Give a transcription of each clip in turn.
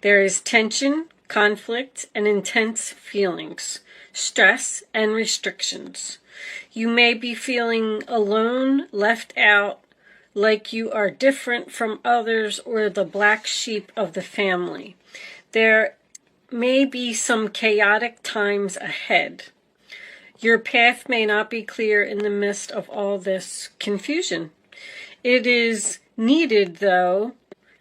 There is tension, conflict, and intense feelings, stress, and restrictions. You may be feeling alone, left out, like you are different from others or the black sheep of the family. There may be some chaotic times ahead. Your path may not be clear in the midst of all this confusion. It is needed, though.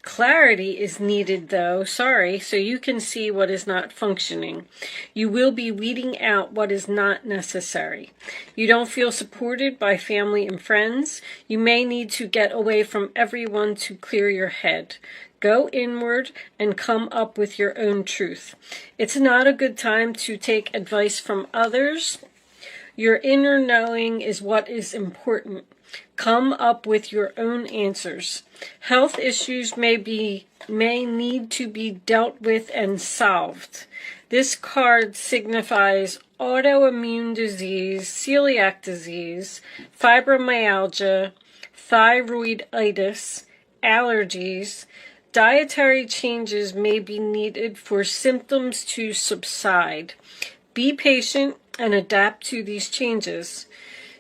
Clarity is needed, though, so you can see what is not functioning. You will be weeding out what is not necessary. You don't feel supported by family and friends. You may need to get away from everyone to clear your head. Go inward and come up with your own truth. It's not a good time to take advice from others. Your inner knowing is what is important. Come up with your own answers. Health issues may need to be dealt with and solved. This card signifies autoimmune disease, celiac disease, fibromyalgia, thyroiditis, allergies. Dietary changes may be needed for symptoms to subside. Be patient and adapt to these changes.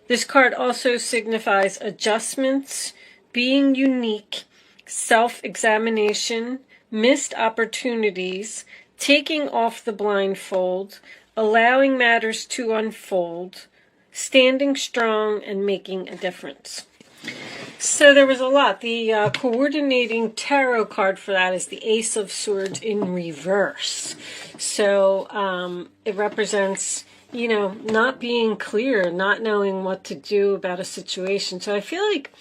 This card also signifies adjustments, being unique, self-examination, missed opportunities, taking off the blindfold, allowing matters to unfold, standing strong, and making a difference. So there was a lot. The coordinating tarot card for that is the Ace of Swords in reverse. So it represents, not being clear, not knowing what to do about a situation. So I feel like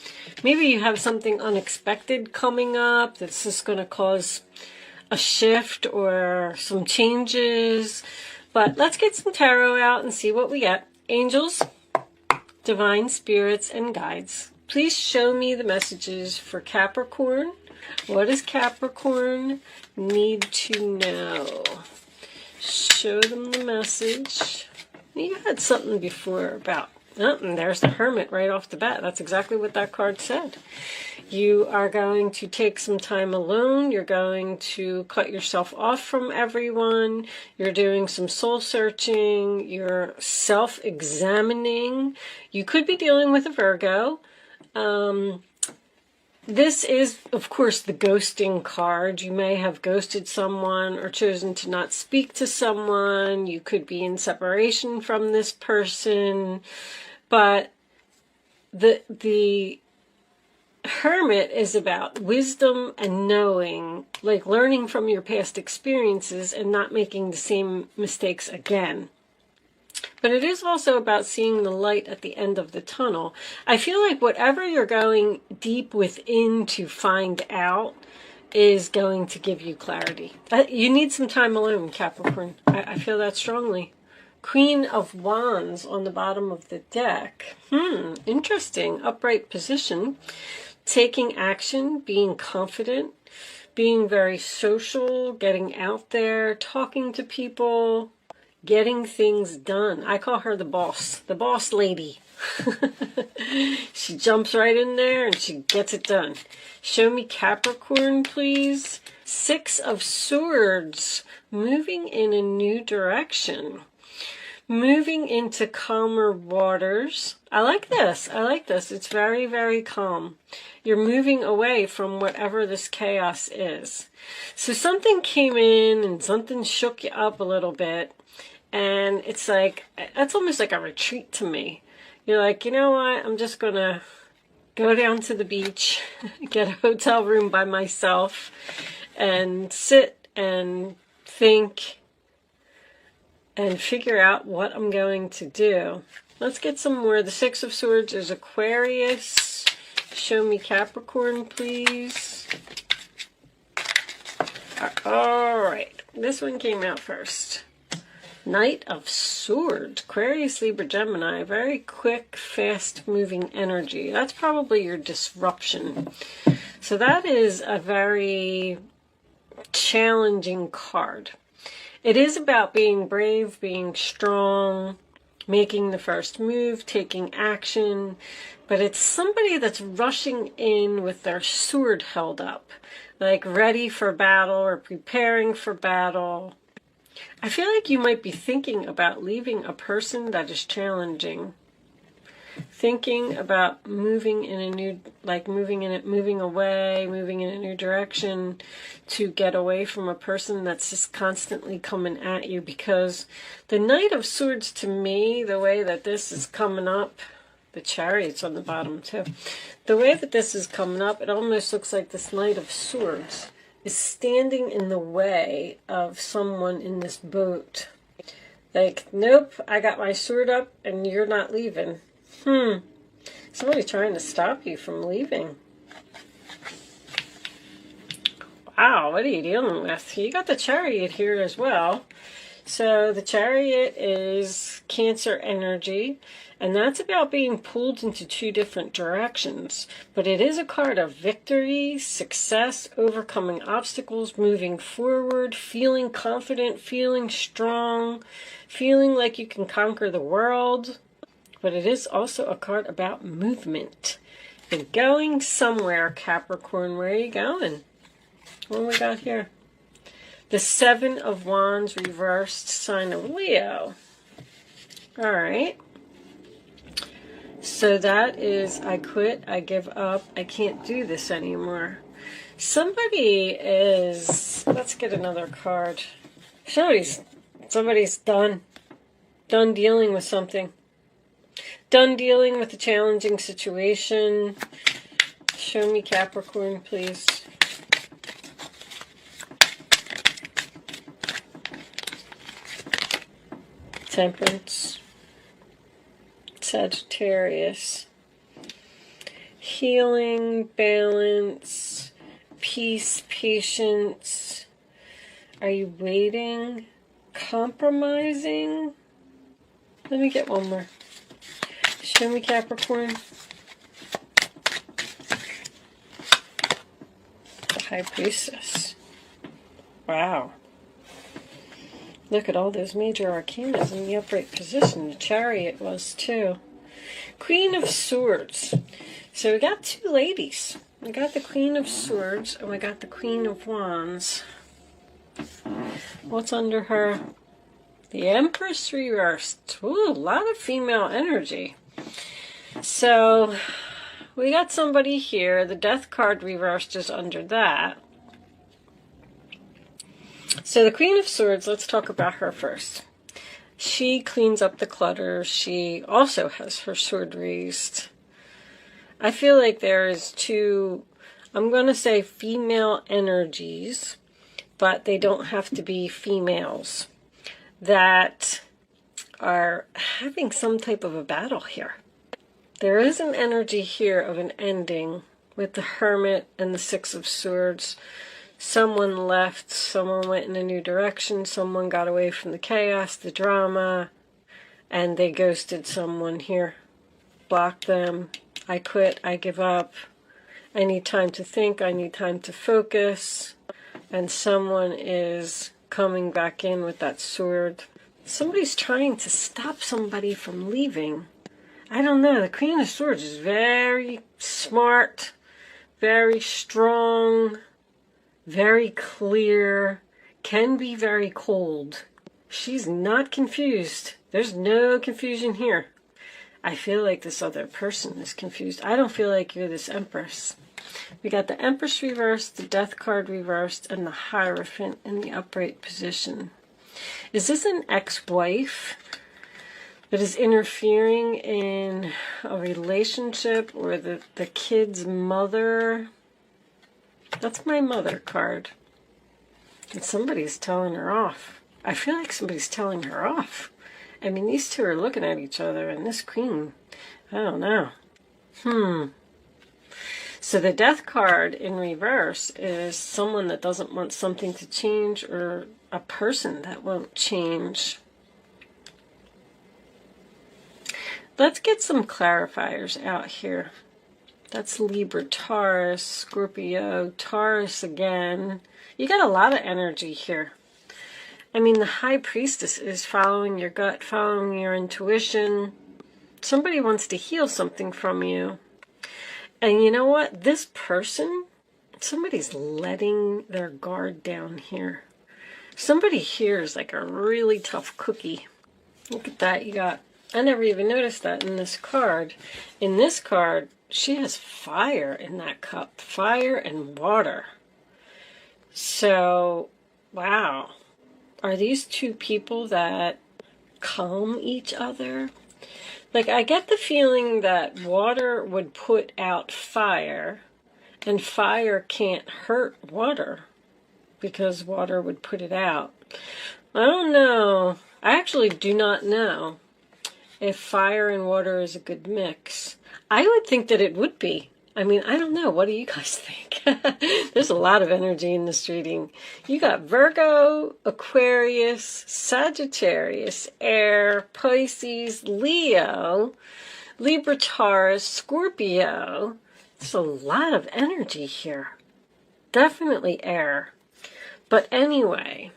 maybe you have something unexpected coming up that's just going to cause a shift or some changes. But let's get some tarot out and see what we get. Angels, divine spirits, and guides, please show me the messages for Capricorn. What does Capricorn need to know? Show them the message. You had something before about, and there's the Hermit right off the bat. That's exactly what that card said. You are going to take some time alone. You're going to cut yourself off from everyone. You're doing some soul searching. You're self-examining. You could be dealing with a Virgo. This is, of course, the ghosting card. You may have ghosted someone or chosen to not speak to someone. You could be in separation from this person. But the Hermit is about wisdom and knowing, like learning from your past experiences and not making the same mistakes again. But it is also about seeing the light at the end of the tunnel. I feel like whatever you're going deep within to find out is going to give you clarity. You need some time alone, Capricorn. I feel that strongly. Queen of Wands on the bottom of the deck. Interesting. Upright position. Taking action, being confident, being very social, getting out there, talking to people, getting things done. I call her the boss lady. She jumps right in there and she gets it done. Show me Capricorn, please. Six of Swords, moving in a new direction. Moving into calmer waters. I like this. It's very, very calm. You're moving away from whatever this chaos is. So something came in and something shook you up a little bit. And it's like, that's almost like a retreat to me. You're like, you know what? I'm just going to go down to the beach, get a hotel room by myself, and sit and think and figure out what I'm going to do. Let's get some more. The Six of Swords is Aquarius. Show me Capricorn, please. All right. This one came out first. Knight of Swords, Aquarius, Libra, Gemini. Very quick, fast-moving energy. That's probably your disruption. So that is a very challenging card. It is about being brave, being strong, making the first move, taking action. But it's somebody that's rushing in with their sword held up. like ready for battle or preparing for battle. I feel like you might be thinking about leaving a person that is challenging. Thinking about moving in a new, like moving away, moving in a new direction to get away from a person that's just constantly coming at you. Because the Knight of Swords, to me, the way that this is coming up, the Chariot's on the bottom too. The way that this is coming up, it almost looks like this Knight of Swords is standing in the way of someone in this boat. Like, nope, I got my sword up and you're not leaving. Somebody's trying to stop you from leaving. Wow, what are you dealing with? You got the Chariot here as well. So the Chariot is Cancer energy, and that's about being pulled into two different directions. But it is a card of victory, success, overcoming obstacles, moving forward, feeling confident, feeling strong, feeling like you can conquer the world. But it is also a card about movement. You're going somewhere, Capricorn. Where are you going? What do we got here? The Seven of Wands reversed, sign of Leo. All right. So that is, I quit, I give up, I can't do this anymore. Somebody is, let's get another card. Somebody's done dealing with something. Done dealing with a challenging situation. Show me Capricorn, please. Temperance. Sagittarius. Healing, balance, peace, patience. Are you waiting? Compromising? Let me get one more. Show me Capricorn. The High Priestess. Wow. Look at all those major arcana in the upright position. The Chariot was too. Queen of Swords. So we got two ladies. We got the Queen of Swords and we got the Queen of Wands. What's under her? The Empress reversed. Ooh, a lot of female energy. So we got somebody here. The Death card reversed is under that. So the Queen of Swords, let's talk about her first. She cleans up the clutter. She also has her sword raised. I feel like there is two, I'm going to say female energies, but they don't have to be females, that are having some type of a battle here. There is an energy here of an ending with the Hermit and the Six of Swords. Someone left, someone went in a new direction, someone got away from the chaos, the drama, and they ghosted someone here. Blocked them. I quit, I give up. I need time to think, I need time to focus. And someone is coming back in with that sword. Somebody's trying to stop somebody from leaving. I don't know. The Queen of Swords is very smart, very strong, very clear, can be very cold. She's not confused. There's no confusion here. I feel like this other person is confused. I don't feel like you're this Empress. We got the Empress reversed, the Death card reversed, and the Hierophant in the upright position. Is this an ex-wife that is interfering in a relationship, or the kid's mother? That's my mother card. And somebody's telling her off. I feel like somebody's telling her off. I mean, these two are looking at each other, and this queen, I don't know. So the Death card in reverse is someone that doesn't want something to change, or a person that won't change. Let's get some clarifiers out here. That's Libra, Taurus, Scorpio, Taurus again. You got a lot of energy here. I mean, the High Priestess is following your gut, following your intuition. Somebody wants to heal something from you. And you know what? This person Somebody's letting their guard down here. Somebody here is like a really tough cookie. Look at that. You got, I never even noticed that in this card. In this card, she has fire in that cup. Fire and water. So, wow. Are these two people that calm each other? Like, I get the feeling that water would put out fire, and fire can't hurt water because water would put it out. I don't know. I actually do not know if fire and water is a good mix. I would think that it would be. I mean, I don't know. What do you guys think? There's a lot of energy in this reading. You got Virgo, Aquarius, Sagittarius, Air, Pisces, Leo, Libra, Taurus, Scorpio. There's a lot of energy here. Definitely air. But anyway,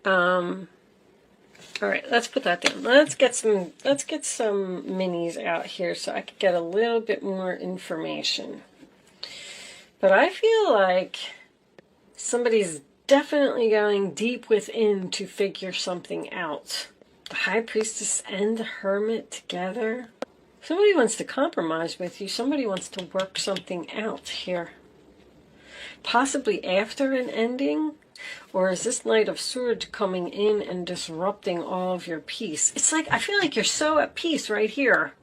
all right, let's put that down. Let's get some minis out here so I could get a little bit more information. But I feel like somebody's definitely going deep within to figure something out. The High Priestess and the Hermit together. Somebody wants to compromise with you. Somebody wants to work something out here. Possibly after an ending. Or is this Knight of Swords coming in and disrupting all of your peace? It's like, I feel like you're so at peace right here.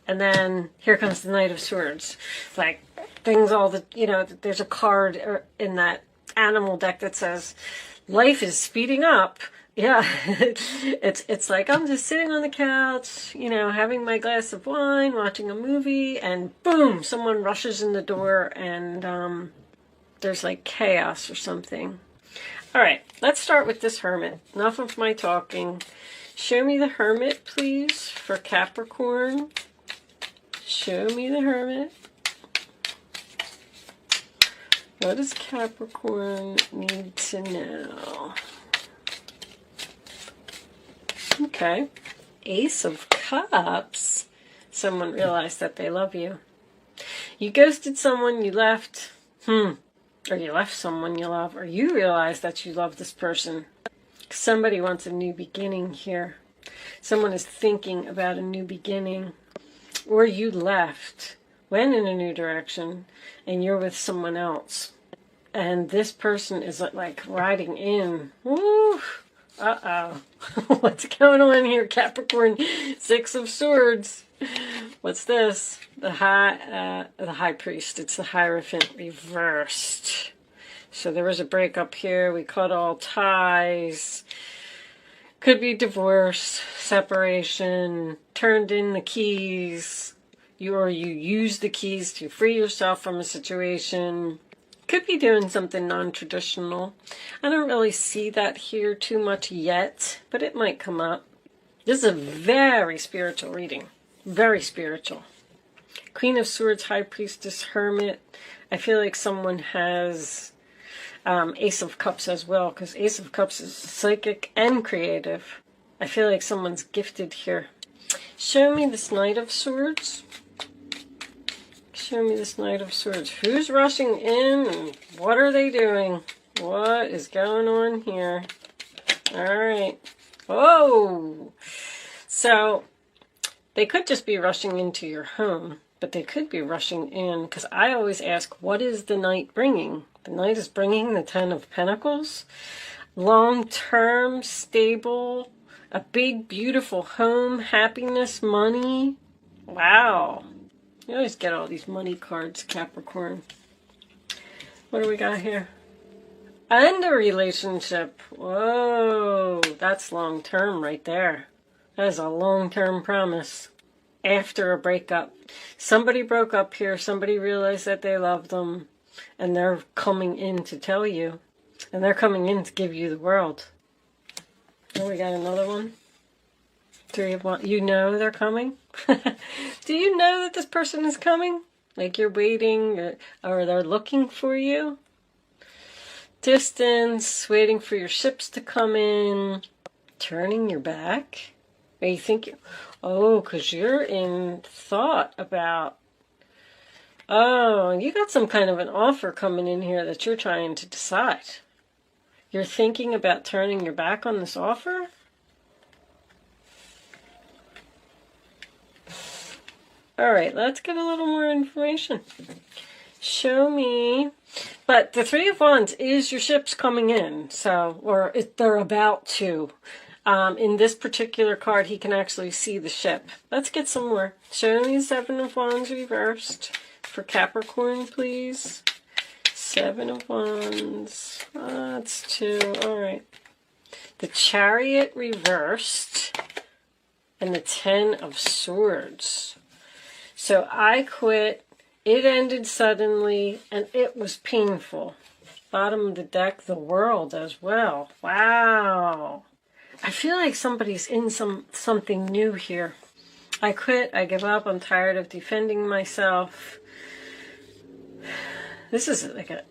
And then here comes the Knight of Swords. Like, things all the, you know, there's a card in that animal deck that says, life is speeding up. Yeah, it's like I'm just sitting on the couch, you know, having my glass of wine, watching a movie, and boom, someone rushes in the door and there's like chaos or something. All right, let's start with this Hermit. Enough of my talking. Show me the Hermit, please, for Capricorn. Show me the Hermit. What does Capricorn need to know? Okay. Ace of Cups. Someone realized that they love you. You ghosted someone, you left. Or you left someone you love, or you realize that you love this person. Somebody wants a new beginning here. Someone is thinking about a new beginning. Or you left, went in a new direction, and you're with someone else. And this person is like riding in. Woo! Uh-oh. What's going on here, Capricorn? Six of Swords. What's this? The High Priest. It's the Hierophant reversed. So there was a breakup here. We cut all ties. Could be divorce, separation, turned in the keys. You used the keys to free yourself from a situation. Could be doing something non-traditional. I don't really see that here too much yet, but it might come up. This is a very spiritual reading. Very spiritual. Queen of Swords, High Priestess, Hermit. I feel like someone has Ace of Cups as well, because Ace of Cups is psychic and creative. I feel like someone's gifted here. Show me this Knight of Swords. Show me this Knight of Swords. Who's rushing in and what are they doing? What is going on here? All right. Oh! So, they could just be rushing into your home, but they could be rushing in, because I always ask, what is the Knight bringing? The Knight is bringing the Ten of Pentacles. Long-term, stable, a big, beautiful home, happiness, money. Wow. You always get all these money cards, Capricorn. What do we got here? And a relationship. Whoa, that's long-term right there. That is a long-term promise. After a breakup. Somebody broke up here. Somebody realized that they loved them. And they're coming in to tell you. And they're coming in to give you the world. Oh, we got another one. Three of Wands. You know they're coming? Do you know that this person is coming? Like you're waiting or they're looking for you? Distance, waiting for your ships to come in. Turning your back. Are you thinking, oh, because you're in thought about Oh, you got some kind of an offer coming in here that you're trying to decide. You're thinking about turning your back on this offer? All right, let's get a little more information. Show me. But the Three of Wands is your ship's coming in, so, or they're about to. In this particular card, he can actually see the ship. Let's get some more. Show me Seven of Wands reversed for Capricorn, please. Seven of Wands. That's two. All right. The Chariot reversed and the Ten of Swords. So I quit. It ended suddenly, and it was painful. Bottom of the deck, the World as well. Wow. I feel like somebody's in something new here. I quit. I give up. I'm tired of defending myself. This is like a...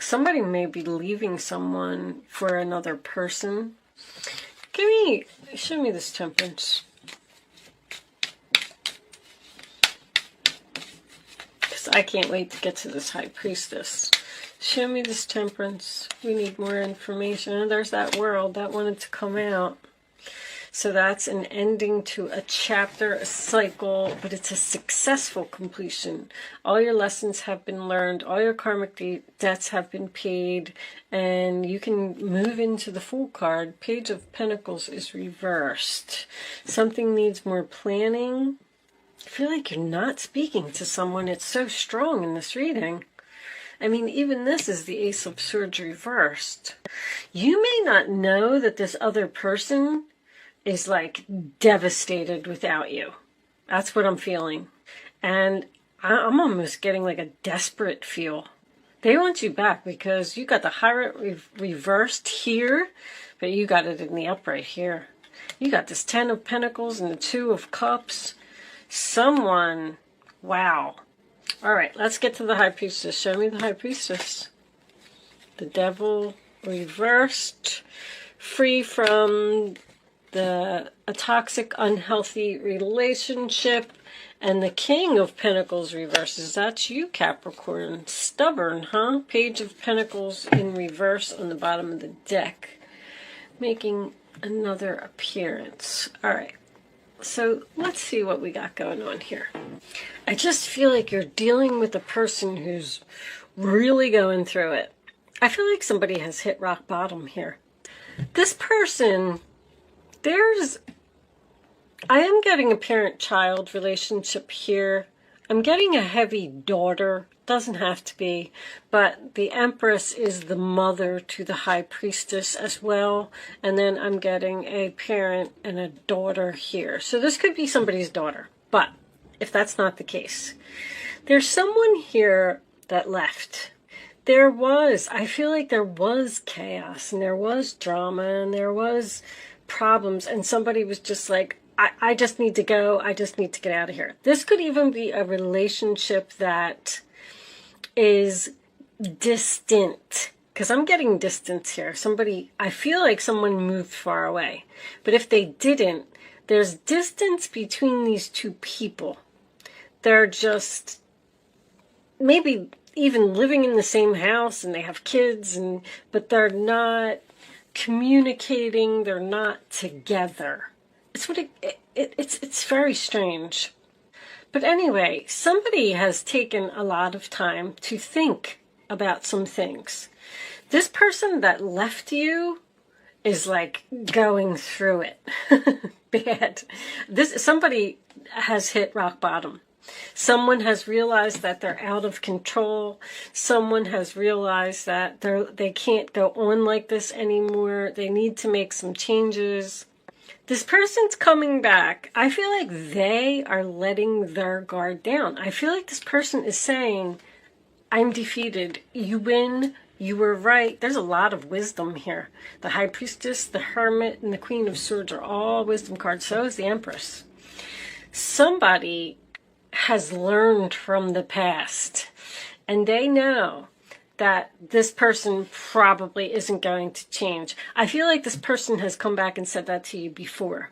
Somebody may be leaving someone for another person. Show me this Temperance. I can't wait to get to this High Priestess. Show me this Temperance. We need more information. And there's that World that wanted to come out. So that's an ending to a chapter, a cycle, but it's a successful completion. All your lessons have been learned. All your karmic debts have been paid. And you can move into the Fool card. Page of Pentacles is reversed. Something needs more planning. I feel like you're not speaking to someone. It's so strong in this reading. I mean, even this is the Ace of Swords reversed. You may not know that this other person is like devastated without you. That's what I'm feeling. And I'm almost getting like a desperate feel. They want you back because you got the Hierophant reversed here, but you got it in the upright here. You got this Ten of Pentacles and the Two of Cups. Someone, wow. All right, let's get to the High Priestess. Show me the High Priestess. The Devil reversed, free from a toxic, unhealthy relationship, and the King of Pentacles reverses. That's you, Capricorn. Stubborn, huh? Page of Pentacles in reverse on the bottom of the deck, making another appearance. All right. So let's see what we got going on here. I just feel like you're dealing with a person who's really going through it. I feel like somebody has hit rock bottom here. This person, I am getting a parent-child relationship here. I'm getting a heavy daughter. Doesn't have to be, but the Empress is the mother to the High Priestess as well, and then I'm getting a parent and a daughter here. So this could be somebody's daughter, but if that's not the case, there's someone here that left. I feel like there was chaos, and there was drama, and there was problems, and somebody was just like, I just need to go, I just need to get out of here. This could even be a relationship that is distant, because I'm getting distance here. I feel like someone moved far away, but if they didn't, there's distance between these two people. They're just maybe even living in the same house and they have kids, but they're not communicating, they're not together. It's very strange. But anyway, somebody has taken a lot of time to think about some things. This person that left you is like going through it bad. Somebody has hit rock bottom. Someone has realized that they're out of control. Someone has realized that they can't go on like this anymore. They need to make some changes. This person's coming back. I feel like they are letting their guard down. I feel like this person is saying, I'm defeated. You win. You were right. There's a lot of wisdom here. The High Priestess, the Hermit, and the Queen of Swords are all wisdom cards. So is the Empress. Somebody has learned from the past, and they know that this person probably isn't going to change. I feel like this person has come back and said that to you before.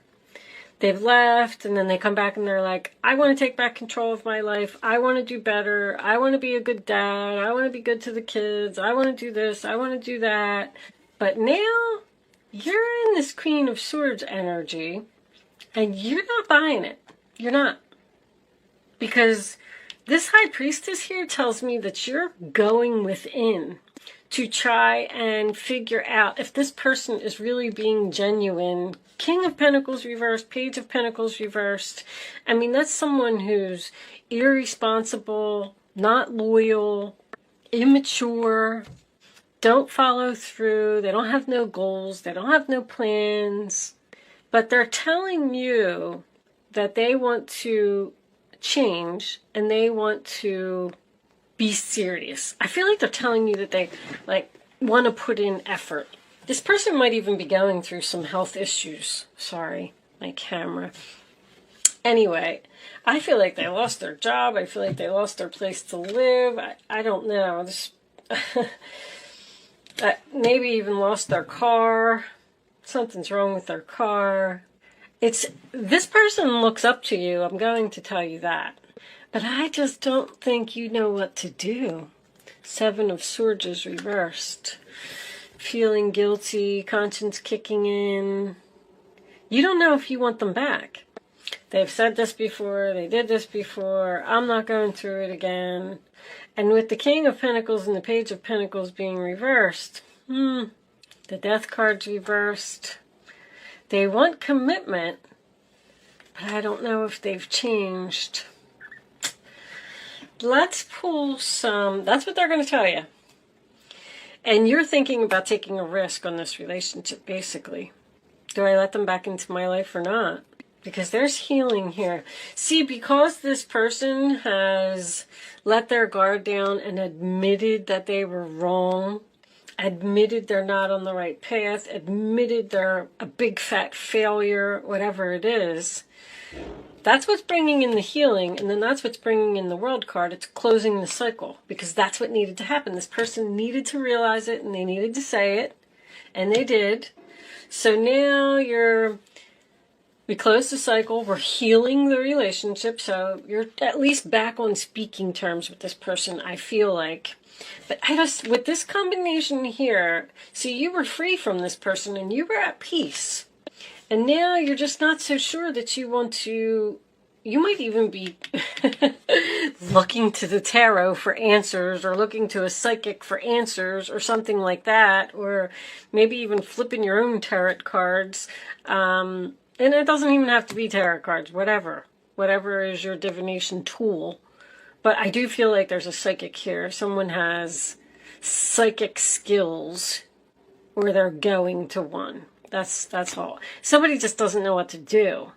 they've left, and then they come back and they're like, I want to take back control of my life. I want to do better. I want to be a good dad. I want to be good to the kids. I want to do this. I want to do that. But now you're in this Queen of Swords energy, and you're not buying it. You're not. Because this High Priestess here tells me that you're going within to try and figure out if this person is really being genuine. King of Pentacles reversed, Page of Pentacles reversed. I mean, that's someone who's irresponsible, not loyal, immature, don't follow through, they don't have no goals, they don't have no plans. But they're telling you that they want to change and they want to be serious. I feel like they're telling you that they want to put in effort. This person might even be going through some health issues. Sorry, my camera. Anyway, I feel like they lost their job. I feel like they lost their place to live. I don't know. This maybe even lost their car. Something's wrong with their car. This person looks up to you, I'm going to tell you that. But I just don't think you know what to do. Seven of Swords is reversed. Feeling guilty, conscience kicking in. You don't know if you want them back. They've said this before, they did this before, I'm not going through it again. And with the King of Pentacles and the Page of Pentacles being reversed, the Death card's reversed. They want commitment, but I don't know if they've changed. Let's pull some, that's what they're going to tell you. And you're thinking about taking a risk on this relationship, basically. Do I let them back into my life or not? Because there's healing here. See, because this person has let their guard down and admitted that they were wrong, admitted they're not on the right path, admitted they're a big fat failure, whatever it is, that's what's bringing in the healing, and then that's what's bringing in the World card. It's closing the cycle, because that's what needed to happen. This person needed to realize it, and they needed to say it, and they did. So now we closed the cycle, we're healing the relationship, so you're at least back on speaking terms with this person, I feel like. But with this combination here, see, you were free from this person and you were at peace. And now you're just not so sure that you want to, you might even be looking to the tarot for answers, or looking to a psychic for answers, or something like that, or maybe even flipping your own tarot cards. And it doesn't even have to be tarot cards, whatever is your divination tool. But I do feel like there's a psychic here. Someone has psychic skills, or they're going to one. That's all. Somebody just doesn't know what to do.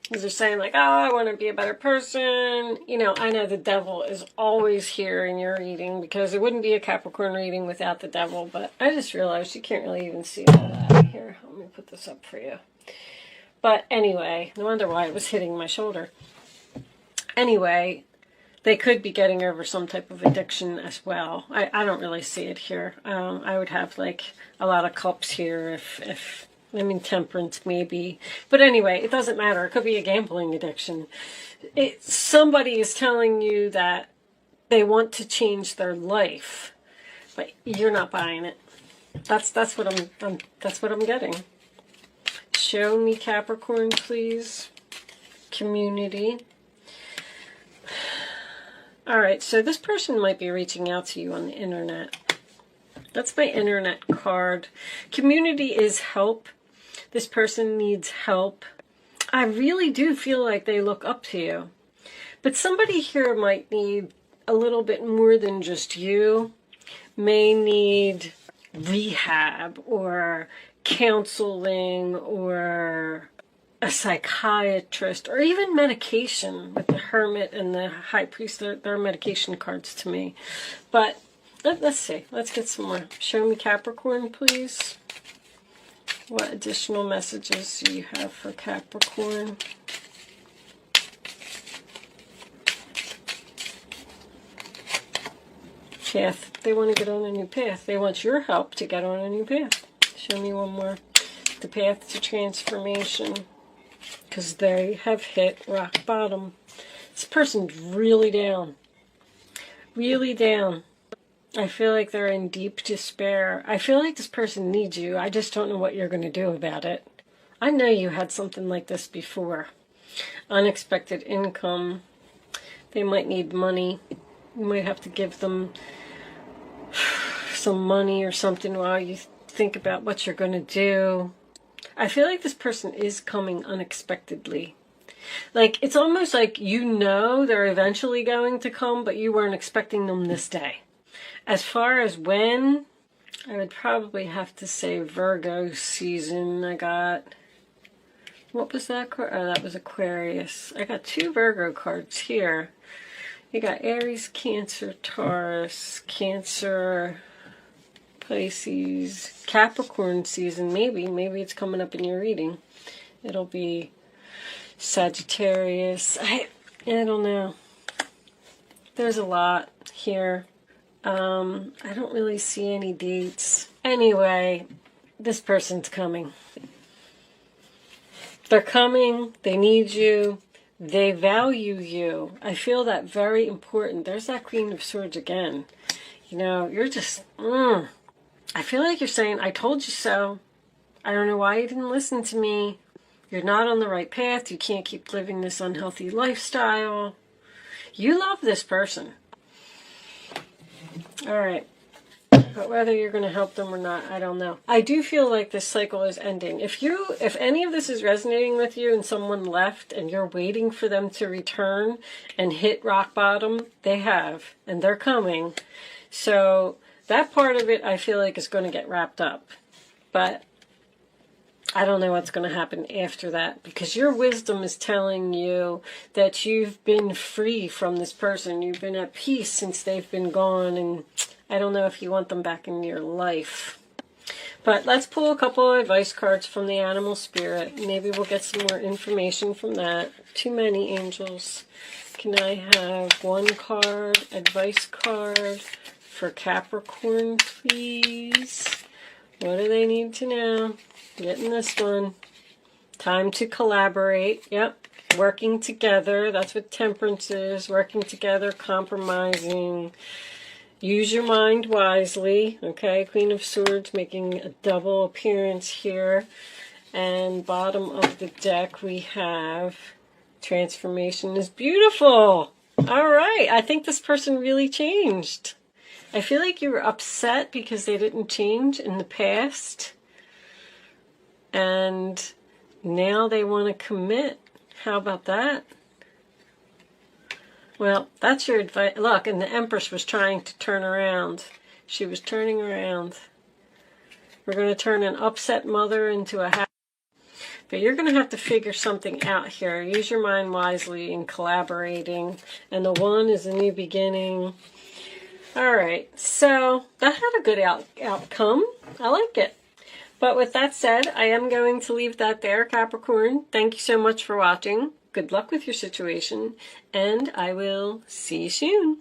They're saying like, oh, I want to be a better person. You know, I know the devil is always here in your reading, because it wouldn't be a Capricorn reading without the devil. But I just realized you can't really even see all that here. Let me put this up for you. But anyway, no wonder why it was hitting my shoulder. Anyway, they could be getting over some type of addiction as well. I don't really see it here. I would have like a lot of cups here if temperance maybe. But anyway, it doesn't matter. It could be a gambling addiction. Somebody is telling you that they want to change their life, but you're not buying it. That's what I'm getting. Show me Capricorn, please. Community. All right, so this person might be reaching out to you on the internet. That's my internet card. Community is help. This person needs help. I really do feel like they look up to you. But somebody here might need a little bit more than just you. May need rehab or counseling or a psychiatrist, or even medication. With the Hermit and the High Priest, they're medication cards to me. But let's see. Let's get some more. Show me Capricorn, please. What additional messages do you have for Capricorn? Path. They want to get on a new path. They want your help to get on a new path. Show me one more. The path to transformation. because they have hit rock bottom. This person's really down. Really down. I feel like they're in deep despair. I feel like this person needs you. I just don't know what you're going to do about it. I know you had something like this before. Unexpected income. They might need money. You might have to give them some money or something while you think about what you're going to do. I feel like this person is coming unexpectedly. Like, it's almost like you know they're eventually going to come, but you weren't expecting them this day. As far as when, I would probably have to say Virgo season. I got, what was that? Oh, that was Aquarius. I got 2 Virgo cards here. You got Aries, Cancer, Taurus, Cancer, Pisces, Capricorn season. Maybe it's coming up in your reading. It'll be Sagittarius. I don't know. There's a lot here. I don't really see any dates. Anyway, this person's coming. They're coming. They need you. They value you. I feel that very important. There's that Queen of Swords again. You know, you're just, I feel like you're saying, I told you so. I don't know why you didn't listen to me. You're not on the right path. You can't keep living this unhealthy lifestyle. You love this person. All right. But whether you're going to help them or not, I don't know. I do feel like this cycle is ending. If any of this is resonating with you and someone left and you're waiting for them to return and hit rock bottom, they have, and they're coming. So that part of it I feel like is going to get wrapped up. But I don't know what's going to happen after that, because your wisdom is telling you that you've been free from this person. You've been at peace since they've been gone, and I don't know if you want them back in your life. But let's pull a couple of advice cards from the animal spirit. Maybe we'll get some more information from that. Too many angels. Can I have one card, advice card for Capricorn, please? What do they need to know? Getting this one. Time to collaborate. Yep. Working together. That's what temperance is. Working together, compromising. Use your mind wisely. Okay. Queen of Swords making a double appearance here. And bottom of the deck we have transformation is beautiful. All right. I think this person really changed. I feel like you were upset because they didn't change in the past. And now they want to commit. How about that? Well, that's your advice. Look, and the Empress was trying to turn around. She was turning around. We're going to turn an upset mother into a happy. But you're going to have to figure something out here. Use your mind wisely in collaborating. And the 1 is a new beginning. All right. So that had a good outcome. I like it. But with that said, I am going to leave that there, Capricorn. Thank you so much for watching. Good luck with your situation, and I will see you soon.